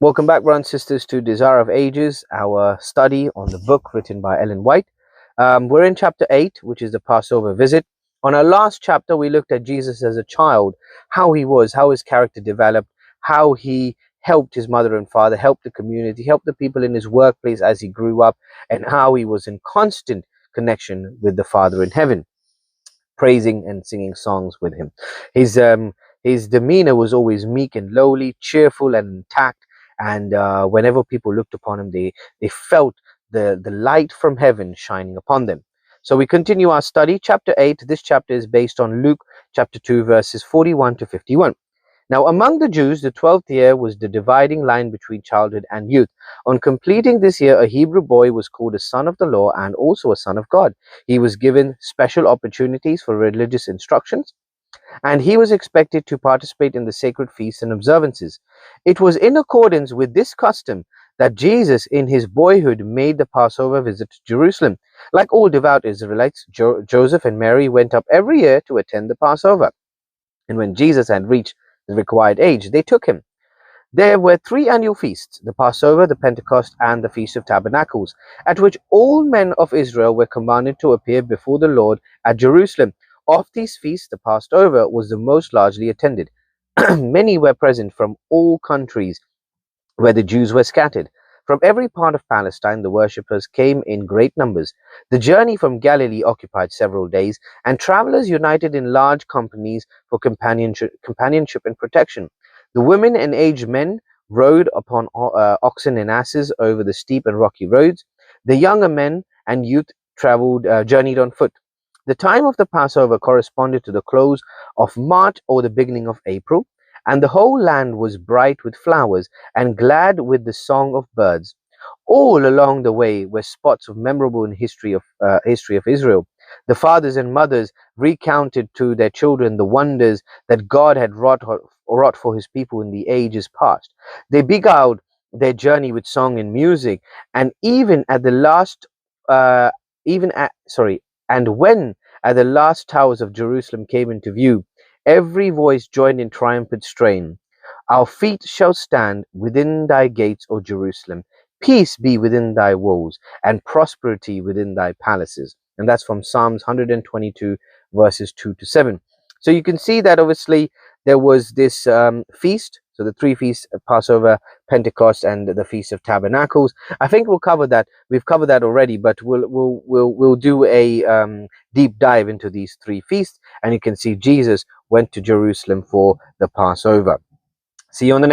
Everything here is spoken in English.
Welcome back, brothers and sisters, to Desire of Ages, our study on the book written by Ellen White. We're in chapter 8, which is the Passover visit. On our last chapter, we looked at Jesus as a child, how he was, how his character developed, how he helped his mother and father, helped the community, helped the people in his workplace as he grew up, and how he was in constant connection with the Father in heaven, praising and singing songs with him. His demeanor was always meek and lowly, cheerful and intact, and whenever people looked upon him, they felt the light from heaven shining upon them. So we continue our study. Chapter 8, this chapter is based on Luke chapter 2, verses 41 to 51. Now, among the Jews, the 12th year was the dividing line between childhood and youth. On completing this year, a Hebrew boy was called a son of the law and also a son of God. He was given special opportunities for religious instructions, and he was expected to participate in the sacred feasts and observances. It was in accordance with this custom that Jesus, in his boyhood, made the Passover visit to Jerusalem. Like all devout Israelites, Joseph and Mary went up every year to attend the Passover. And when Jesus had reached the required age, they took him. There were three annual feasts, the Passover, the Pentecost, and the Feast of Tabernacles, at which all men of Israel were commanded to appear before the Lord at Jerusalem. Of these feasts, the Passover was the most largely attended. Many were present from all countries where the Jews were scattered. From every part of Palestine, the worshippers came in great numbers. The journey from Galilee occupied several days, and travelers united in large companies for companionship and protection. The women and aged men rode upon oxen and asses over the steep and rocky roads. The younger men and youth journeyed on foot. The time of the Passover corresponded to the close of March or the beginning of April, and the whole land was bright with flowers and glad with the song of birds. All along the way were spots of memorable in history of Israel. The fathers and mothers recounted to their children the wonders that God had wrought for his people in the ages past. They beguiled their journey with song and music, and even at the last, even at sorry, and when at the last towers of Jerusalem came into view, every voice joined in triumphant strain. Our feet shall stand within thy gates, O Jerusalem. Peace be within thy walls, and prosperity within thy palaces. And that's from Psalms 122, verses 2 to 7. So you can see that obviously there was this feast. So the three feasts, Passover, Pentecost, and the Feast of Tabernacles. I think we'll cover that. We've covered that already, but we'll do a deep dive into these three feasts, and you can see Jesus went to Jerusalem for the Passover. See you on the next.